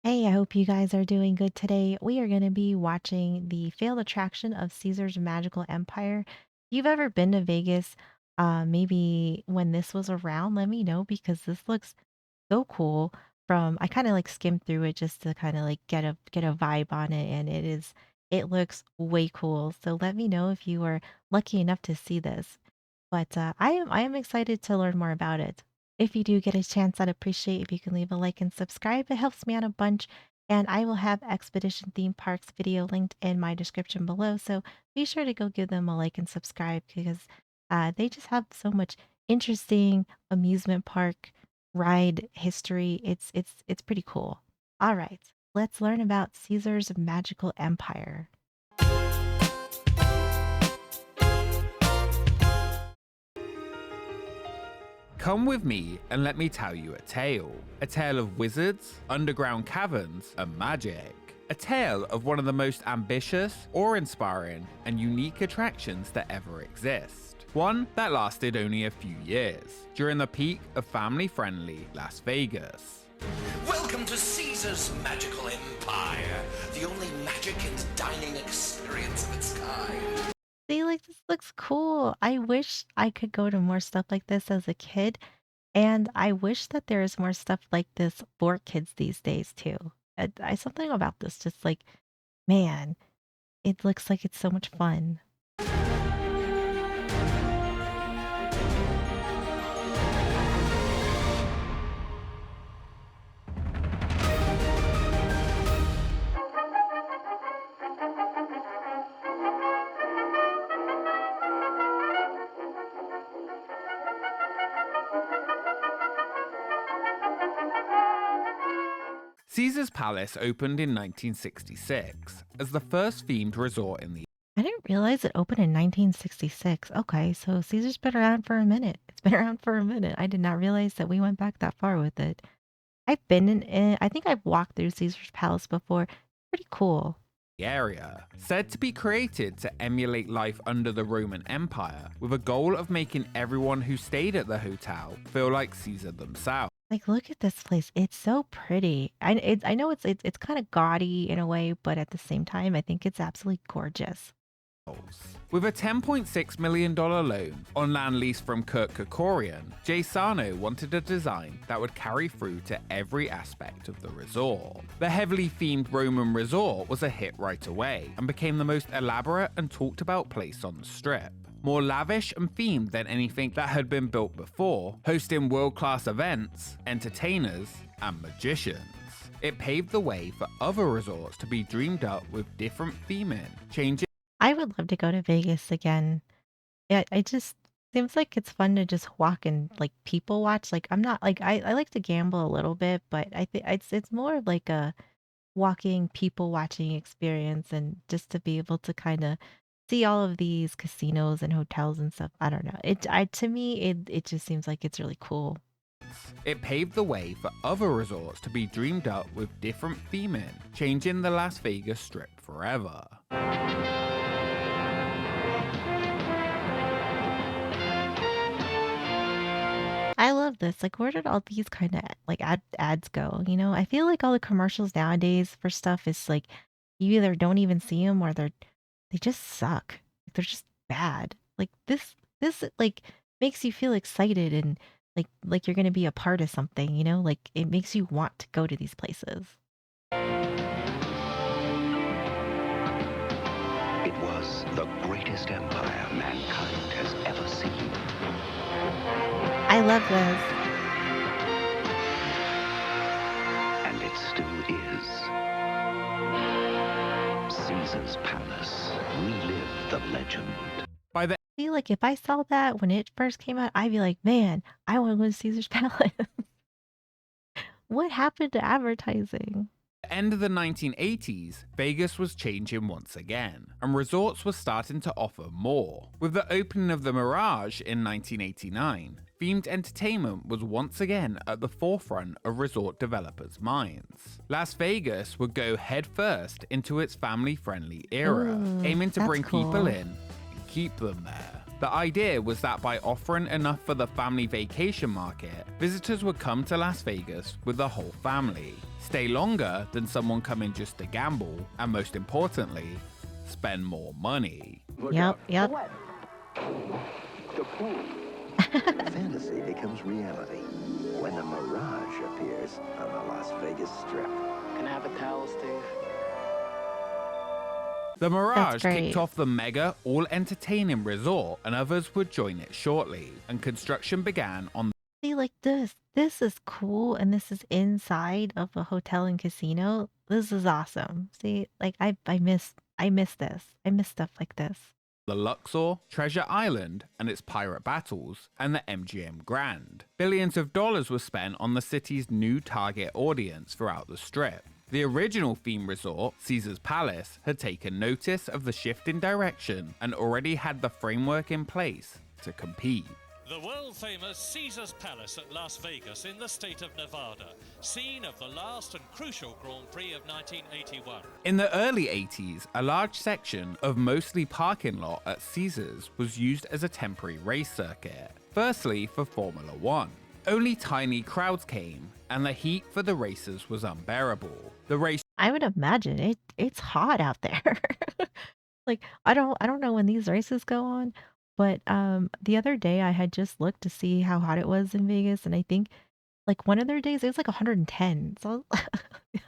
Hey, I hope you guys are doing good today. We are going to be watching the failed attraction of Caesar's Magical Empire. If you've ever been to Vegas, maybe when this was around, let me know because this looks so cool. I kind of like skimmed through it just to kind of like get a vibe on it, and it looks way cool. So let me know if you were lucky enough to see this. But I am excited to learn more about it. If you do get a chance, I'd appreciate if you can leave a like and subscribe. It helps me out a bunch. And I will have Expedition Theme Parks video linked in my description below. So be sure to go give them a like and subscribe because they just have so much interesting amusement park ride history. It's pretty cool. All right, let's learn about Caesar's magical empire. Come with me and let me tell you a tale of wizards, underground caverns, and magic. A tale of one of the most ambitious, awe-inspiring, and unique attractions that ever exist. One that lasted only a few years, during the peak of family-friendly Las Vegas. Welcome to Caesar's Magical Empire, the only magic and dining experience of its kind. See, like, this looks cool. I wish I could go to more stuff like this as a kid, and I wish that there is more stuff like this for kids these days too. Something about this just like, man, it looks like it's so much fun. Caesar's Palace opened in 1966 as the first themed resort in the I didn't realize it opened in 1966. Okay, so Caesar's been around for a minute. It's been around for a minute. I did not realize that we went back that far with it. I've been I think I've walked through Caesar's Palace before. Pretty cool. area, said to be created to emulate life under the Roman Empire, with a goal of making everyone who stayed at the hotel feel like Caesar themselves. Like, look at this place. It's so pretty. I know it's kind of gaudy in a way, but at the same time, I think it's absolutely gorgeous. With a $10.6 million loan on land lease from Kurt Kerkorian, Jay Sarno wanted a design that would carry through to every aspect of the resort. The heavily themed Roman resort was a hit right away and became the most elaborate and talked about place on the strip. More lavish and themed than anything that had been built before, hosting world-class events, entertainers, and magicians. It paved the way for other resorts to be dreamed up with different theming, changing I would love to go to Vegas again. It just seems like it's fun to just walk and like people watch. Like I'm not like I like to gamble a little bit, but I think it's more of like a walking people watching experience and just to be able to kind of see all of these casinos and hotels and stuff. I don't know. To me it just seems like it's really cool. It paved the way for other resorts to be dreamed up with different theming, changing the Las Vegas Strip forever. I love this. Like, where did all these kind of like ads go? I feel like all the commercials nowadays for stuff is like you either don't even see them or they just suck. Like, they're just bad. Like this like makes you feel excited and like you're gonna be a part of something. Like it makes you want to go to these places. It was the greatest empire mankind has ever seen. I love this. And it still is. Caesar's Palace. Relive the legend. By the See, like if I saw that when it first came out, I'd be like, man, I want to go to Caesar's Palace. What happened to advertising? end of the 1980s, Vegas was changing once again, and resorts were starting to offer more. With the opening of the Mirage in 1989, themed entertainment was once again at the forefront of resort developers' minds. Las Vegas would go headfirst into its family-friendly era, Ooh, aiming to that's bring cool. people in and keep them there. The idea was that by offering enough for the family vacation market, visitors would come to Las Vegas with the whole family, stay longer than someone coming just to gamble, and most importantly, spend more money. Yep. The pool. Fantasy becomes reality when the mirage appears on the Las Vegas Strip. Can I have a towel, Steve? The Mirage great. kicked off the mega, all-entertaining resort, and others would join it shortly, and construction began on See, like this. This is cool, and this is inside of a hotel and casino. This is awesome. See, like I miss this. I miss stuff like this. the Luxor, Treasure Island and its pirate battles, and the MGM Grand. Billions of dollars were spent on the city's new target audience throughout the Strip. The original theme resort, Caesar's Palace, had taken notice of the shift in direction and already had the framework in place to compete. The world-famous Caesar's Palace at Las Vegas in the state of Nevada, scene of the last and crucial Grand Prix of 1981. In the early 80s, a large section of mostly parking lot at Caesars was used as a temporary race circuit, firstly for Formula One. Only tiny crowds came, and the heat for the races was unbearable. The race I would imagine it's hot out there. Like I don't know when these races go on, but the other day I had just looked to see how hot it was in Vegas, and I think like one of their days it was like 110. So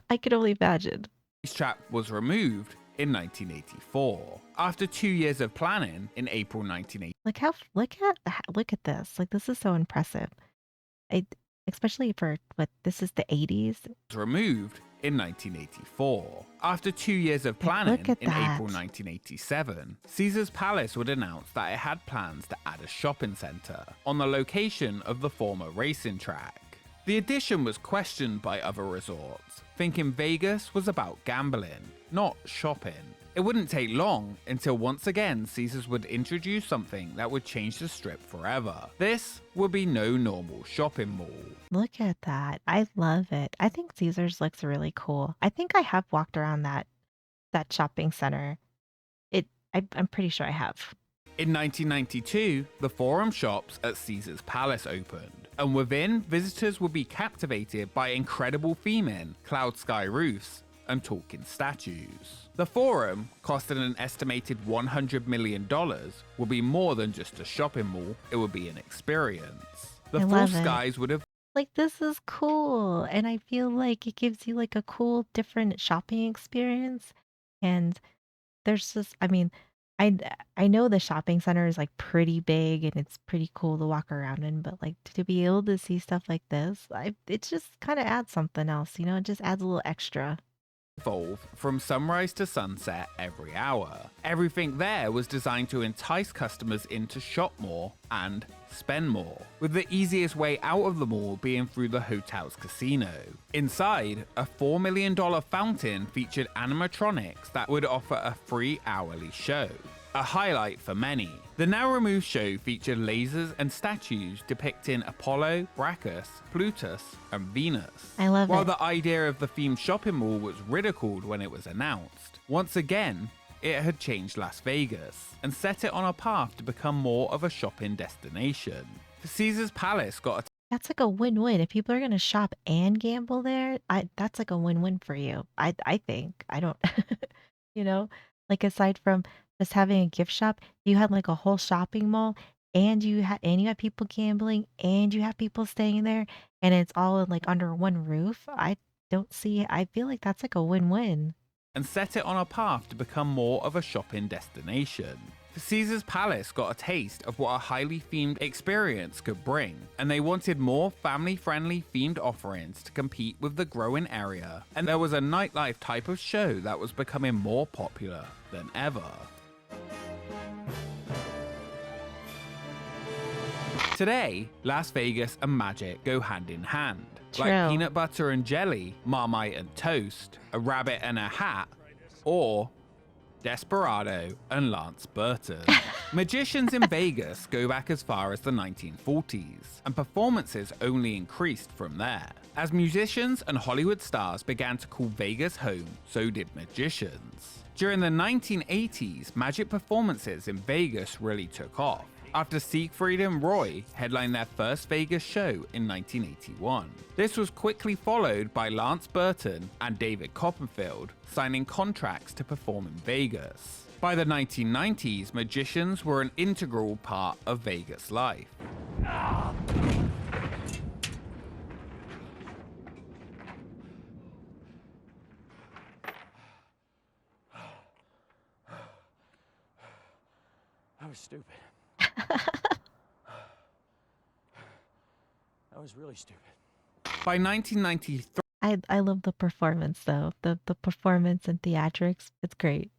I could only imagine. racetrack was removed in 1984. After 2 years of planning, in April 1980, Look at this. Like this is so impressive. I especially for what this is the 80s. was removed in 1984. After 2 years of Like, planning, look at in that. April 1987, Caesar's Palace would announce that it had plans to add a shopping centre on the location of the former racing track. The addition was questioned by other resorts, thinking Vegas was about gambling, not shopping. It wouldn't take long until once again Caesars would introduce something that would change the Strip forever. This would be no normal shopping mall. Look at that. I love it. I think Caesars looks really cool. I think I have walked around that shopping center. I'm pretty sure I have. In 1992, the Forum Shops at Caesar's Palace opened, and within, visitors would be captivated by incredible theming, cloud sky roofs, and talking statues. The Forum, costing an estimated $100 million, would be more than just a shopping mall, it would be an experience. The I full love it. skies would have Like this is cool, and I feel like it gives you like a cool different shopping experience. And there's just I I know the shopping center is like pretty big and it's pretty cool to walk around in, but like to be able to see stuff like this, it just kind of adds something else, you know, it just adds a little extra. evolve from sunrise to sunset every hour. Everything there was designed to entice customers in to shop more and spend more, with the easiest way out of the mall being through the hotel's casino. Inside, a $4 million fountain featured animatronics that would offer a free hourly show. A highlight for many. The now removed show featured lasers and statues depicting Apollo, Bacchus, Plutus, and Venus. I love While it. the idea of the themed shopping mall was ridiculed when it was announced, once again, it had changed Las Vegas and set it on a path to become more of a shopping destination. Caesar's Palace got a That's like a win-win. If people are gonna shop and gamble there, that's like a win-win for you. I think. I don't you know, like aside from just having a gift shop, you had like a whole shopping mall and you had people gambling and you have people staying there and it's all like under one roof. I feel like that's like a win-win. and set it on a path to become more of a shopping destination. Caesar's Palace got a taste of what a highly themed experience could bring, and they wanted more family-friendly themed offerings to compete with the growing area, and there was a nightlife type of show that was becoming more popular than ever. Today, Las Vegas and magic go hand in hand. Like True. peanut butter and jelly, Marmite and toast, a rabbit and a hat, or Desperado and Lance Burton. Magicians in Vegas go back as far as the 1940s, and performances only increased from there. As musicians and Hollywood stars began to call Vegas home, so did magicians. During the 1980s, magic performances in Vegas really took off. after Siegfried and Roy headlined their first Vegas show in 1981. This was quickly followed by Lance Burton and David Copperfield signing contracts to perform in Vegas. By the 1990s, magicians were an integral part of Vegas life. That was stupid. That was really stupid. By 1993, I love the performance though. The performance and theatrics, it's great.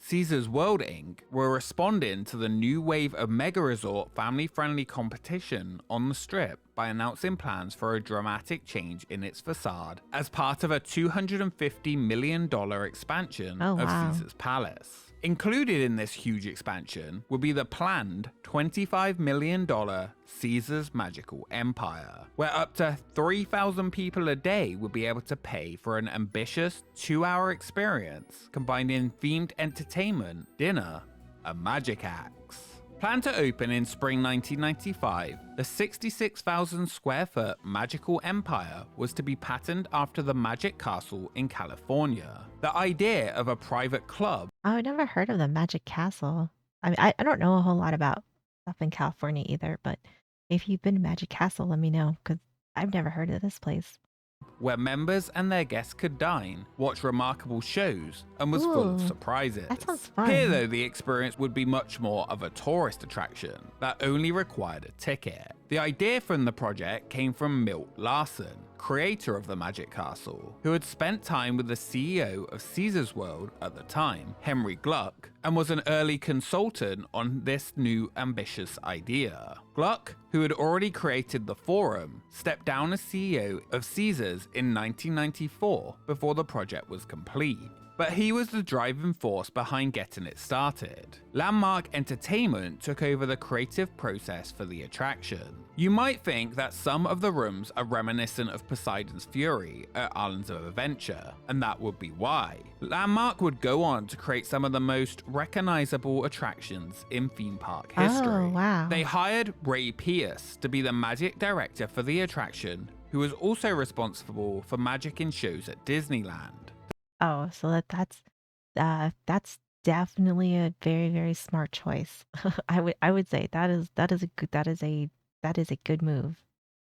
Caesars World Inc. were responding to the new wave of mega resort family-friendly competition on the Strip by announcing plans for a dramatic change in its facade as part of a $250 million expansion Oh, of wow. Caesar's Palace. Included in this huge expansion would be the planned $25 million Caesar's Magical Empire, where up to 3,000 people a day would be able to pay for an ambitious 2-hour experience combining themed entertainment, dinner, and magic acts. Planned to open in spring 1995, the 66,000 square foot Magical Empire was to be patterned after the Magic Castle in California. The idea of a private club Oh, I never heard of the Magic Castle. I mean, I don't know a whole lot about stuff in California either, but if you've been to Magic Castle, let me know, because I've never heard of this place. where members and their guests could dine, watch remarkable shows, and was full of Ooh, surprises. that sounds fun. Here, though, the experience would be much more of a tourist attraction that only required a ticket. The idea from the project came from Milt Larsen, creator of the Magic Castle, who had spent time with the CEO of Caesars World at the time, Henry Gluck, and was an early consultant on this new ambitious idea. Gluck, who had already created the Forum, stepped down as CEO of Caesars in 1994 before the project was complete. But he was the driving force behind getting it started. Landmark Entertainment took over the creative process for the attraction. You might think that some of the rooms are reminiscent of Poseidon's Fury at Islands of Adventure, and that would be why. Landmark would go on to create some of the most recognizable attractions in theme park history. Oh, wow. They hired Ray Pierce to be the magic director for the attraction, who was also responsible for magic in shows at Disneyland. Oh, so that's definitely a very, very smart choice. I would say that is a good move.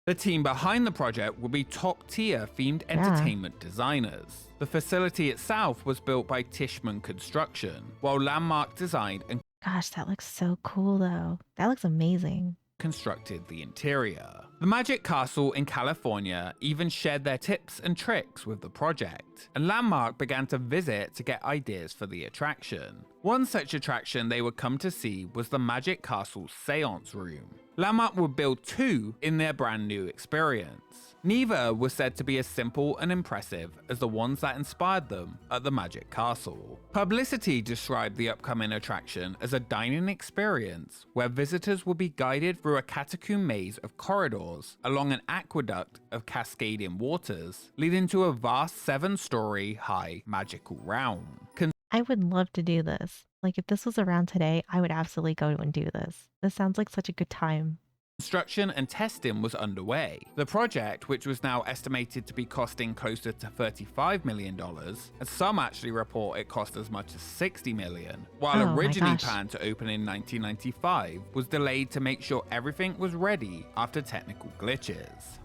The team behind the project will be top-tier themed entertainment designers. The facility itself was built by Tishman Construction, while Landmark designed and Gosh, that looks so cool though. That looks amazing. constructed the interior. The Magic Castle in California even shared their tips and tricks with the project, and Landmark began to visit to get ideas for the attraction. One such attraction they would come to see was the Magic Castle Seance Room. Landmark would build 2 in their brand new experience. Neither was said to be as simple and impressive as the ones that inspired them at the Magic Castle. Publicity described the upcoming attraction as a dining experience where visitors would be guided through a catacomb maze of corridors along an aqueduct of cascading waters, leading to a vast 7-story high magical realm. I would love to do this. Like if this was around today, I would absolutely go and do this. This sounds like such a good time. Construction and testing was underway. The project, which was now estimated to be costing closer to $35 million, and some actually report it cost as much as $60 million, while Oh my originally gosh. planned to open in 1995, was delayed to make sure everything was ready after technical glitches.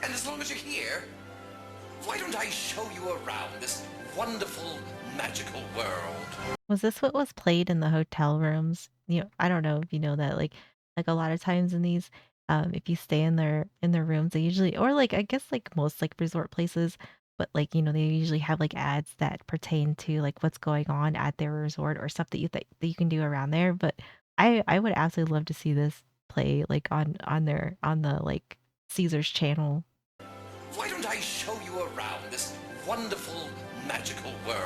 And as long as you're here, why don't I show you around this wonderful, magical world? Was this what was played in the hotel rooms? You know, I don't know if you know that. Like a lot of times in these, if you stay in their rooms, they usually, or like I guess like most like resort places, but like they usually have like ads that pertain to like what's going on at their resort or stuff that you can do around there. But I would absolutely love to see this play like on the like Caesar's channel. Why don't I show you around this wonderful, magical world?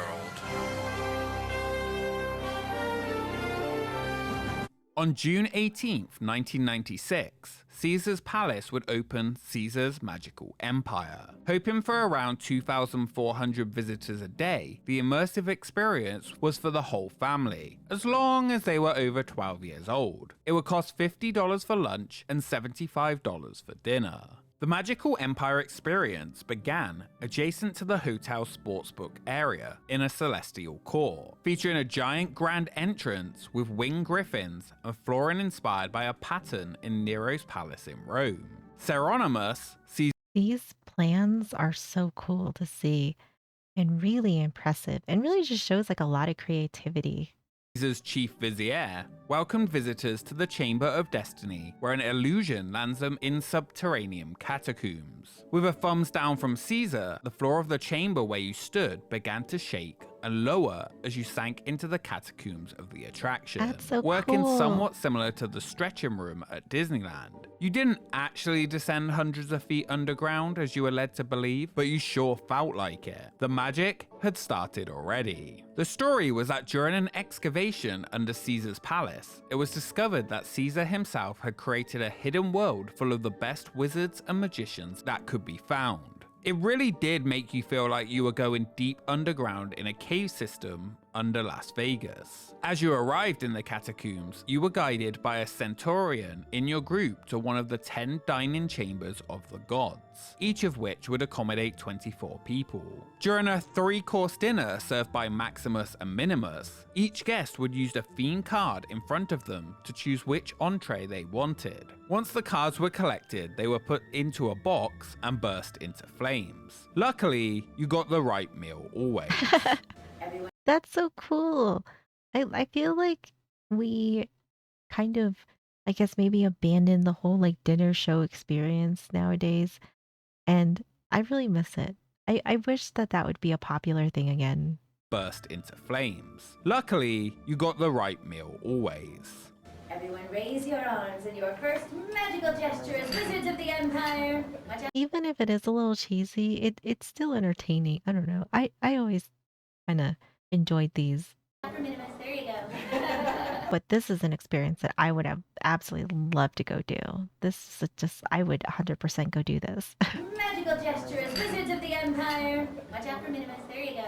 On June 18th, 1996, Caesar's Palace would open Caesar's Magical Empire. Hoping for around 2,400 visitors a day, the immersive experience was for the whole family, as long as they were over 12 years old. It would cost $50 for lunch and $75 for dinner. The Magical Empire experience began adjacent to the hotel sportsbook area in a celestial core, featuring a giant grand entrance with winged griffins and flooring inspired by a pattern in Nero's palace in Rome. Ceronymus sees These plans are so cool to see and really impressive and really just shows like a lot of creativity. Caesar's chief vizier welcomed visitors to the Chamber of Destiny, where an illusion lands them in subterranean catacombs. With a thumbs down from Caesar, the floor of the chamber where you stood began to shake and lower as you sank into the catacombs of the attraction, That's so working cool. somewhat similar to the stretching room at Disneyland. You didn't actually descend hundreds of feet underground as you were led to believe, but you sure felt like it. The magic had started already. The story was that during an excavation under Caesar's palace, it was discovered that Caesar himself had created a hidden world full of the best wizards and magicians that could be found. It really did make you feel like you were going deep underground in a cave system under Las Vegas. As you arrived in the catacombs, you were guided by a centurion in your group to one of the 10 dining chambers of the gods, each of which would accommodate 24 people. During a 3-course dinner served by Maximus and Minimus, each guest would use a theme card in front of them to choose which entree they wanted. Once the cards were collected, they were put into a box and burst into flames. Luckily, you got the right meal always. That's so cool. I feel like we kind of, I guess, maybe abandoned the whole like dinner show experience nowadays, and I really miss it. I wish that that would be a popular thing again. Burst into flames. Luckily, you got the right meal always. Everyone raise your arms in your first magical gesture as Wizards of the Empire. Watch out. Even if it is a little cheesy, it's still entertaining. I don't know. I always kind of enjoyed these. For Minimus, there you go. But this is an experience that I would have absolutely loved to go do. This is just, I would 100% go do this. Magical gesture as Wizards of the Empire. Watch out for Minimus, there you go.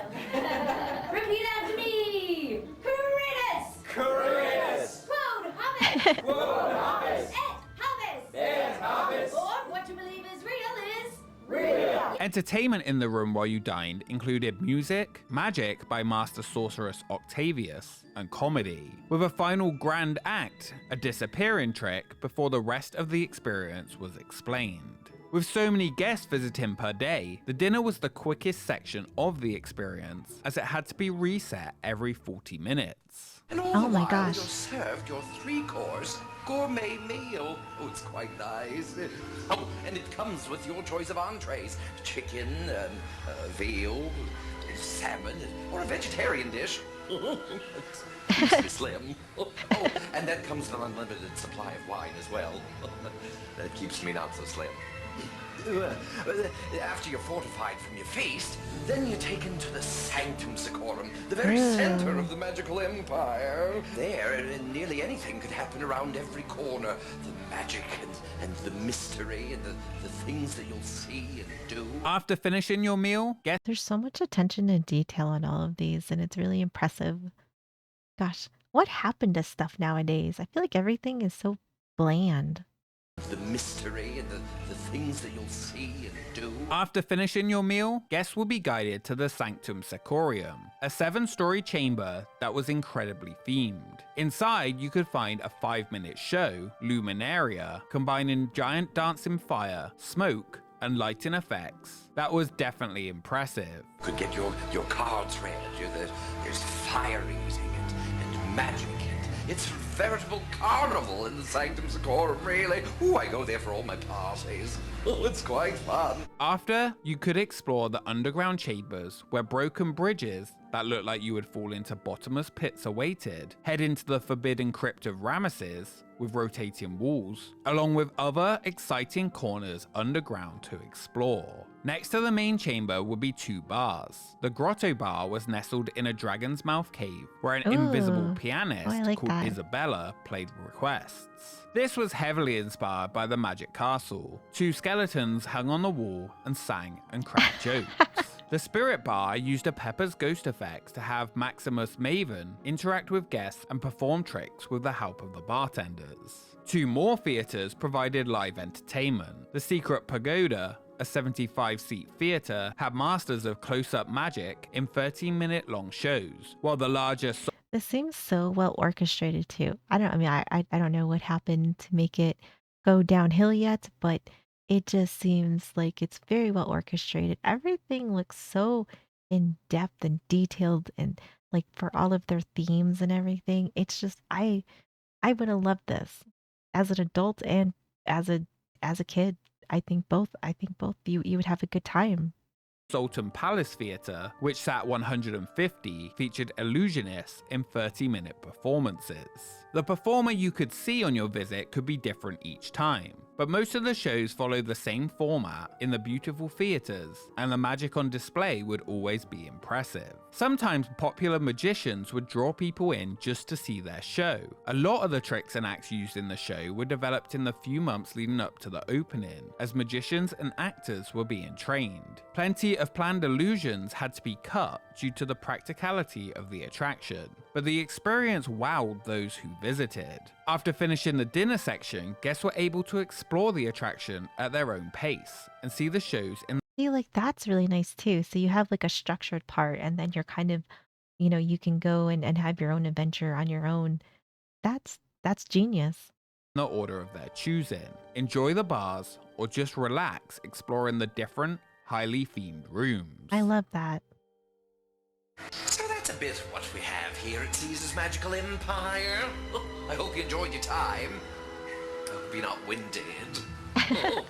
Repeat after me. Courageous. Courageous! Quod Hobbes. Quod Hobbes! Et Hobbes. Et Hobbes! Or what you believe is real is Real! Entertainment in the room while you dined included music, magic by Master Sorceress Octavius, and comedy, with a final grand act, a disappearing trick, before the rest of the experience was explained. With so many guests visiting per day, the dinner was the quickest section of the experience, as it had to be reset every 40 minutes. And all Oh the my while gosh. you're served your 3-course gourmet meal. Oh, it's quite nice. Oh, and it comes with your choice of entrees. Chicken, veal, salmon, or a vegetarian dish. Keeps me slim. Oh, and that comes with an unlimited supply of wine as well. That keeps me not so slim. After you're fortified from your feast, then you're taken to the Sanctum Secorum, the very center of the magical empire. There, nearly anything could happen around every corner. The magic and the mystery and the things that you'll see and do. After finishing your meal, guests There's so much attention and detail in all of these, and it's really impressive. Gosh, what happened to stuff nowadays? I feel like everything is so bland. The mystery and the things that you'll see and do. After finishing your meal, guests will be guided to the Sanctum Secorium, a 7-story chamber that was incredibly themed. Inside, you could find a 5-minute show, Luminaria, combining giant dancing fire, smoke, and lighting effects. That was definitely impressive. Could get your cards read. There's fire eating and magic. It's a veritable carnival in the Sanctum Secorum, really. Ooh, I go there for all my parties. Oh, it's quite fun. After, you could explore the underground chambers where broken bridges that looked like you would fall into bottomless pits awaited, head into the forbidden crypt of Ramesses, with rotating walls, along with other exciting corners underground to explore. Next to the main chamber would be 2 bars. The grotto bar was nestled in a dragon's mouth cave where an invisible Ooh. Oh, I pianist like called that. Isabella played requests. This was heavily inspired by the Magic Castle. 2 skeletons hung on the wall and sang and cracked jokes. The Spirit Bar used a Pepper's Ghost effects to have Maximus Maven interact with guests and perform tricks with the help of the bartenders. 2 more theaters provided live entertainment. The Secret Pagoda, a 75-seat theater, had masters of close-up magic in 13-minute long shows, while the larger This seems so well orchestrated too. I don't know what happened to make it go downhill yet, but it just seems like it's very well orchestrated. Everything looks so in depth and detailed and like for all of their themes and everything. It's just I would have loved this as an adult and as a kid. I think both you would have a good time. Sultan Palace Theatre, which sat 150, featured illusionists in 30-minute performances. The performer you could see on your visit could be different each time, but most of the shows followed the same format in the beautiful theatres, and the magic on display would always be impressive. Sometimes popular magicians would draw people in just to see their show. A lot of the tricks and acts used in the show were developed in the few months leading up to the opening, as magicians and actors were being trained. Plenty of planned illusions had to be cut due to the practicality of the attraction, but the experience wowed those who visited. After finishing the dinner section, guests were able to explore the attraction at their own pace and see the shows in See, like that's really nice too. So you have like a structured part and then you're kind of, you can go and have your own adventure on your own. That's genius. the order of their choosing. Enjoy the bars or just relax exploring the different, highly themed rooms. I love that. So that's a bit what we have here at Caesar's Magical Empire. Oh, I hope you enjoyed your time. I hope you're not winded. Oh,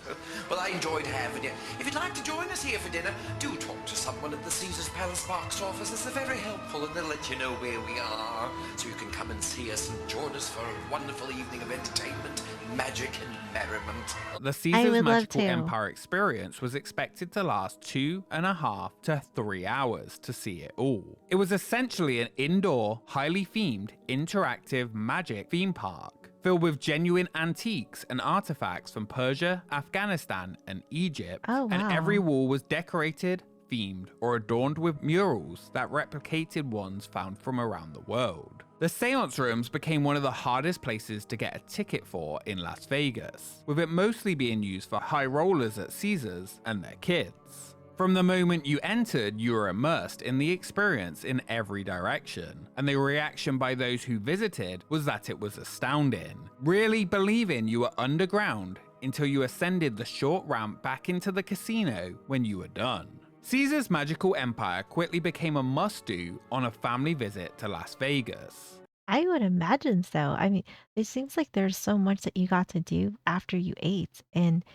well, I enjoyed having you. If you'd like to join us here for dinner, do talk to someone at the Caesar's Palace box office. They're very helpful and they'll let you know where we are, so you can come and see us and join us for a wonderful evening of entertainment, magic and merriment. The Caesar's would love Magical to. Empire experience was expected to last 2.5 to 3 hours to see it all. It was essentially an indoor, highly themed, interactive magic theme park, filled with genuine antiques and artifacts from Persia, Afghanistan, and Egypt. Oh, wow. And every wall was decorated, themed, or adorned with murals that replicated ones found from around the world. The seance rooms became one of the hardest places to get a ticket for in Las Vegas, with it mostly being used for high rollers at Caesars and their kids. From the moment you entered, you were immersed in the experience in every direction, and the reaction by those who visited was that it was astounding, really believing you were underground until you ascended the short ramp back into the casino when you were done. Caesar's Magical Empire quickly became a must-do on a family visit to Las Vegas. I would imagine so. I mean, it seems like there's so much that you got to do after you ate. And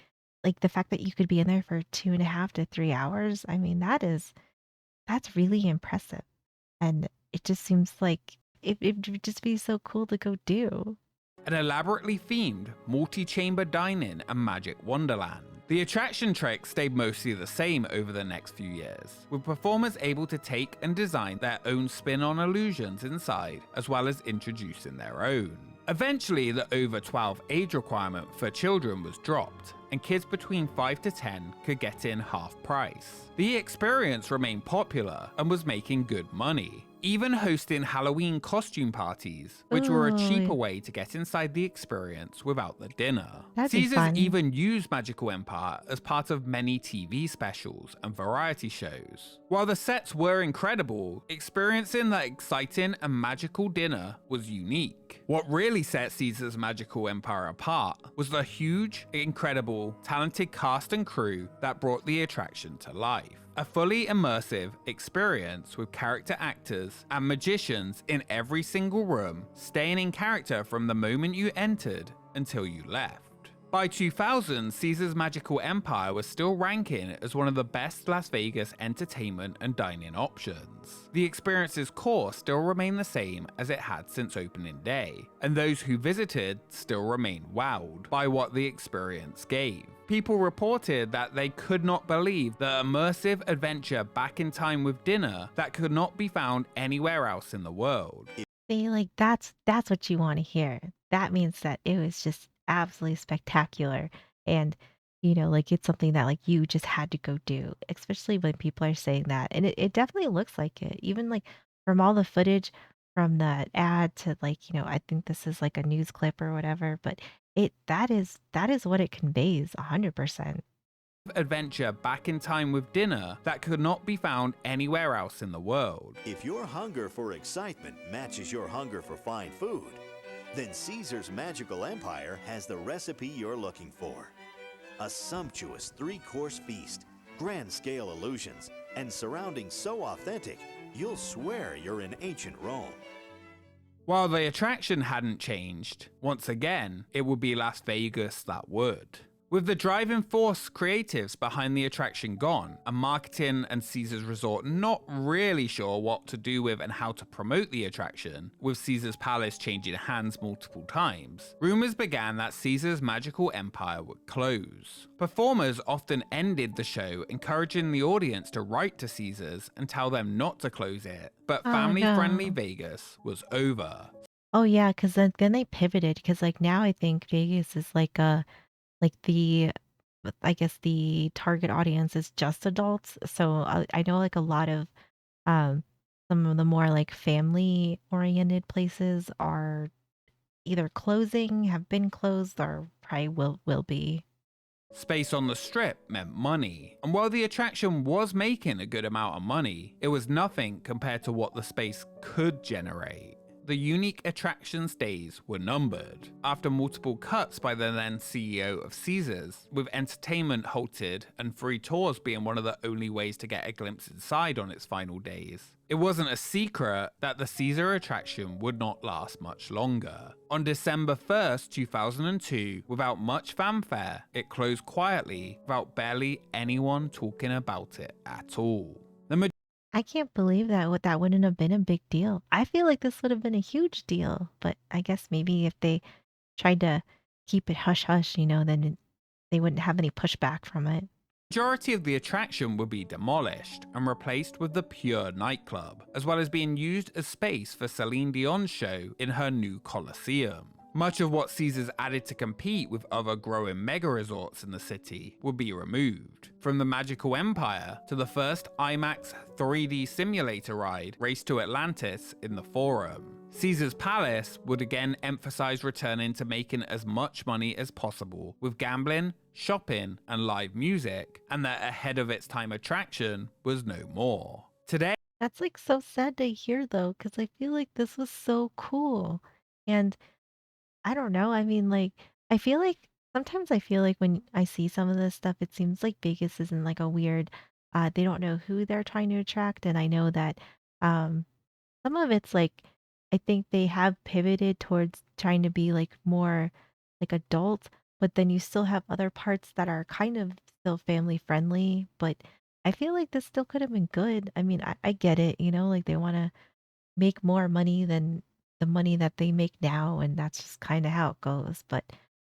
like the fact that you could be in there for 2.5 to 3 hours, I mean, that's really impressive. And it just seems like it would just be so cool to go do. An elaborately themed, multi-chamber dining and magic wonderland. The attraction treks stayed mostly the same over the next few years, with performers able to take and design their own spin on illusions inside, as well as introducing their own. Eventually, the over 12 age requirement for children was dropped, and kids between 5 to 10 could get in half price. The experience remained popular and was making good money, even hosting Halloween costume parties, which were a cheaper way to get inside the experience without the dinner. That'd be Caesars fun. even used Magical Empire as part of many TV specials and variety shows. While the sets were incredible, experiencing that exciting and magical dinner was unique. What really set Caesar's Magical Empire apart was the huge, incredible, talented cast and crew that brought the attraction to life. A fully immersive experience with character actors and magicians in every single room, staying in character from the moment you entered until you left. By 2000, Caesar's Magical Empire was still ranking as one of the best Las Vegas entertainment and dining options. The experience's core still remained the same as it had since opening day, and those who visited still remained wowed by what the experience gave. People reported that they could not believe the immersive adventure back in time with dinner that could not be found anywhere else in the world. See, like, that's what you wanna hear. That means that it was just absolutely spectacular, and, like, it's something that, like, you just had to go do, especially when people are saying that, and it definitely looks like it. Even, like, from all the footage from the ad to, like, I think this is, like, a news clip or whatever, but that is what it conveys 100%. Adventure back in time with dinner that could not be found anywhere else in the world. If your hunger for excitement matches your hunger for fine food, then Caesar's Magical Empire has the recipe you're looking for. A sumptuous three-course feast, grand-scale illusions, and surroundings so authentic, you'll swear you're in ancient Rome. While the attraction hadn't changed, once again, it would be Las Vegas that would. With the driving force creatives behind the attraction gone, and marketing and Caesars Resort not really sure what to do with and how to promote the attraction, with Caesars Palace changing hands multiple times, rumors began that Caesars Magical Empire would close. Performers often ended the show, encouraging the audience to write to Caesars and tell them not to close it, but Oh, family-friendly no. Vegas was over. Oh, yeah, 'cause then they pivoted, 'cause, like, now I think Vegas is like, I guess the target audience is just adults, so I know, like, a lot of, um, some of the more, like, family-oriented places are either closing, have been closed, or probably will be. Space on the strip meant money, and while the attraction was making a good amount of money, it was nothing compared to what the space could generate. The unique attraction's days were numbered. After multiple cuts by the then CEO of Caesars, with entertainment halted and free tours being one of the only ways to get a glimpse inside on its final days, it wasn't a secret that the Caesar attraction would not last much longer. On December 1st, 2002, without much fanfare, it closed quietly without barely anyone talking about it at all. The I can't believe that wouldn't have been a big deal. I feel like this would have been a huge deal, but I guess maybe if they tried to keep it hush hush, then they wouldn't have any pushback from it. majority of the attraction would be demolished and replaced with the Pure nightclub, as well as being used as space for Celine Dion's show in her new Coliseum. Much of what Caesars added to compete with other growing mega resorts in the city would be removed. From the Magical Empire to the first IMAX 3D simulator ride, Race to Atlantis in the Forum. Caesars Palace would again emphasize returning to making as much money as possible with gambling, shopping, and live music, and that ahead of its time attraction was no more. Today, That's like so sad to hear though, because I feel like this was so cool. And I don't know. I mean, like, I feel like sometimes I feel like when I see some of this stuff, it seems like Vegas is in like a weird, they don't know who they're trying to attract. And I know that um, some of it's like, I think they have pivoted towards trying to be like more like adults, but then you still have other parts that are kind of still family friendly. But I feel like this still could have been good. I mean, I get it, like they want to make more money than the money that they make now, and that's just kinda how it goes, but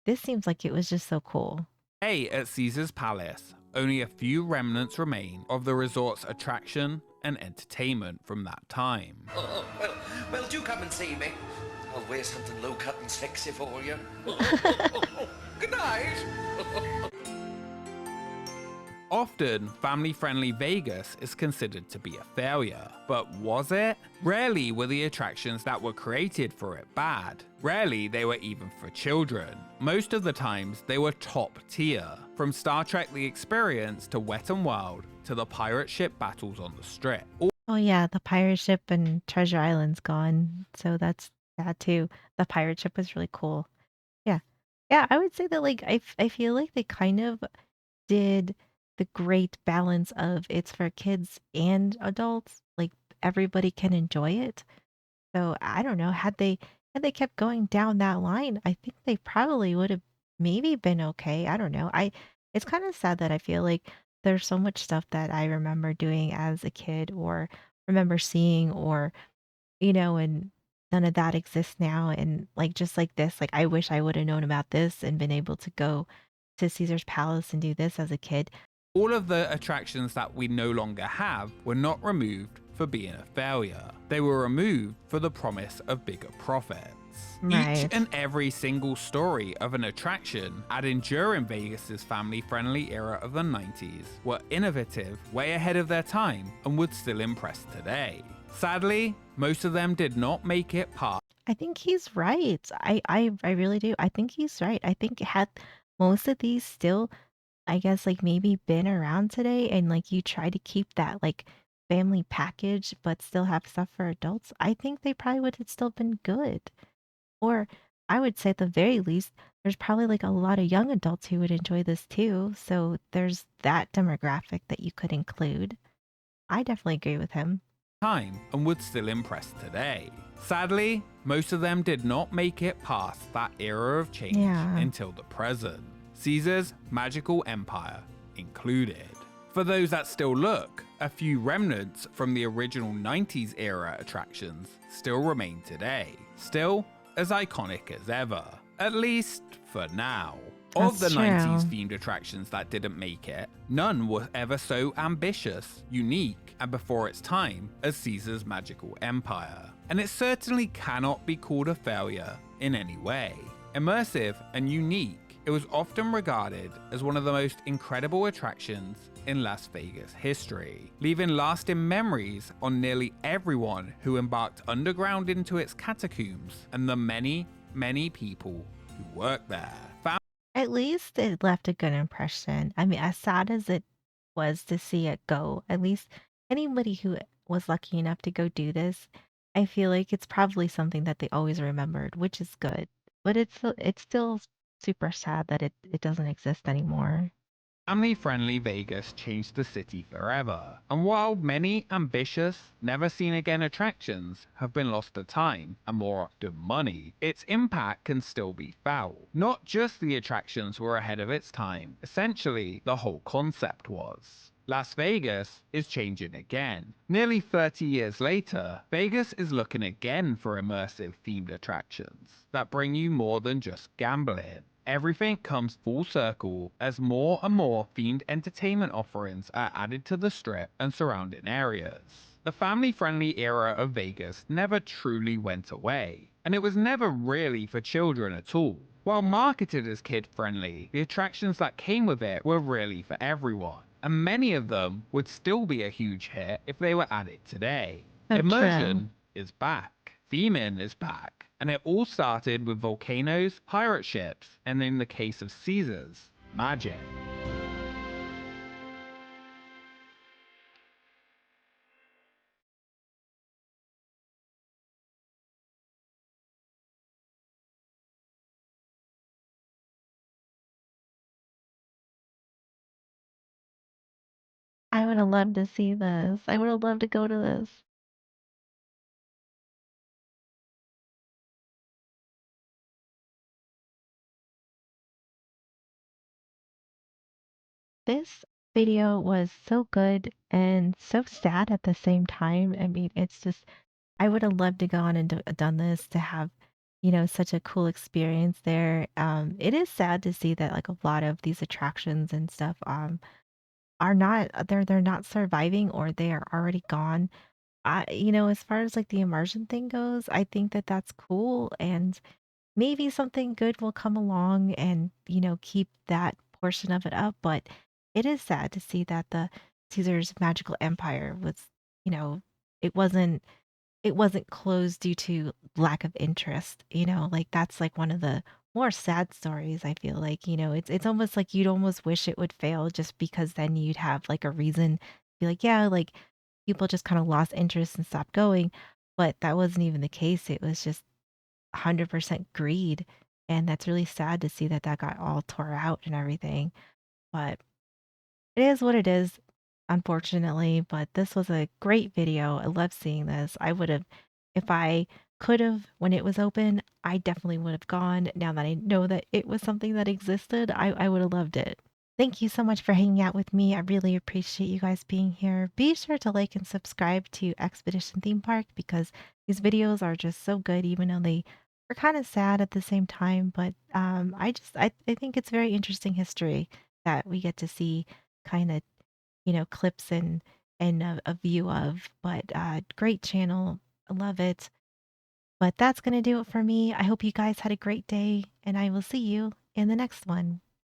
this seems like it was just so cool. at Caesar's Palace, only a few remnants remain of the resort's attraction and entertainment from that time. Oh, well, do come and see me. I'll wear something low-cut and sexy for you. Good night. Often, family-friendly Vegas is considered to be a failure. But was it? Rarely were the attractions that were created for it bad. Rarely they were even for children. Most of the times, they were top tier. From Star Trek The Experience to Wet n Wild to the pirate ship battles on the Strip. Oh, yeah, the pirate ship and Treasure Island's gone, so that's that too. The pirate ship was really cool. Yeah. Yeah, I would say that, like, I feel like they kind of did the great balance of it's for kids and adults, like, everybody can enjoy it. So, I don't know, had they kept going down that line, I think they probably would've maybe been okay. I don't know. It's kind of sad that I feel like there's so much stuff that I remember doing as a kid or remember seeing or, and none of that exists now. And like just like this, like I wish I would have known about this and been able to go to Caesar's Palace and do this as a kid. All of the attractions that we no longer have were not removed for being a failure. They were removed for the promise of bigger profits. Each Right. and every single story of an attraction adding during Vegas's family-friendly era of the 90s were innovative, way ahead of their time, and would still impress today. Sadly, most of them did not make it past. I think he's right. I really do. I think he's right. I think had most of these still, I guess, like maybe been around today and like you try to keep that like family package but still have stuff for adults, I think they probably would have still been good. Or I would say at the very least, there's probably like a lot of young adults who would enjoy this too. So there's that demographic that you could include. I definitely agree with him. Time and would still impress today. Sadly, most of them did not make it past that era of change Yeah. until the present, Caesar's magical empire included. For those that still look, a few remnants from the original 90s era attractions still remain today, still as iconic as ever, at least for now. Of the That's true. 90s themed attractions that didn't make it, none were ever so ambitious, unique, and before its time as Caesar's magical empire. And it certainly cannot be called a failure in any way. Immersive and unique, it was often regarded as one of the most incredible attractions in Las Vegas history, leaving lasting memories on nearly everyone who embarked underground into its catacombs and the many, many people who worked there. At least it left a good impression. I mean, as sad as it was to see it go, at least anybody who was lucky enough to go do this, I feel like it's probably something that they always remembered, which is good. But it's still super sad that it doesn't exist anymore. Family-friendly Vegas changed the city forever, and while many ambitious, never-seen-again attractions have been lost to time and more often money, its impact can still be felt. Not just the attractions were ahead of its time, essentially the whole concept was. Las Vegas is changing again. Nearly 30 years later, Vegas is looking again for immersive themed attractions that bring you more than just gambling. Everything comes full circle as more and more themed entertainment offerings are added to the strip and surrounding areas. The family-friendly era of Vegas never truly went away, and it was never really for children at all. While marketed as kid-friendly, the attractions that came with it were really for everyone, and many of them would still be a huge hit if they were added today. So true. Immersion is back. Theming is back. And it all started with volcanoes, pirate ships, and in the case of Caesar's, magic. I would have loved to see this. I would have loved to go to this. This video was so good and so sad at the same time. I mean, it's just I would have loved to go on and done this to have, such a cool experience there. It is sad to see that like a lot of these attractions and stuff are not they're not surviving or they are already gone. As far as like the immersion thing goes, I think that that's cool and maybe something good will come along and, keep that portion of it up. But it is sad to see that the Caesar's magical empire was, you know, it wasn't it wasn't closed due to lack of interest, like that's like one of the more sad stories, I feel like, it's almost like you'd almost wish it would fail just because then you'd have like a reason to be like, yeah, like people just kind of lost interest and stopped going. But that wasn't even the case. It was just 100% greed. And that's really sad to see that that got all tore out and everything. But it is what it is, unfortunately. But this was a great video. I love seeing this. I would have, if I could have when it was open, I definitely would have gone. Now that I know that it was something that existed, I would have loved it. Thank you so much for hanging out with me. I really appreciate you guys being here. Be sure to like and subscribe to Expedition Theme Park because these videos are just so good, even though they are kind of sad at the same time. But I think it's very interesting history that we get to see kind of, clips and a view of. But great channel. I love it. But that's going to do it for me. I hope you guys had a great day, and I will see you in the next one.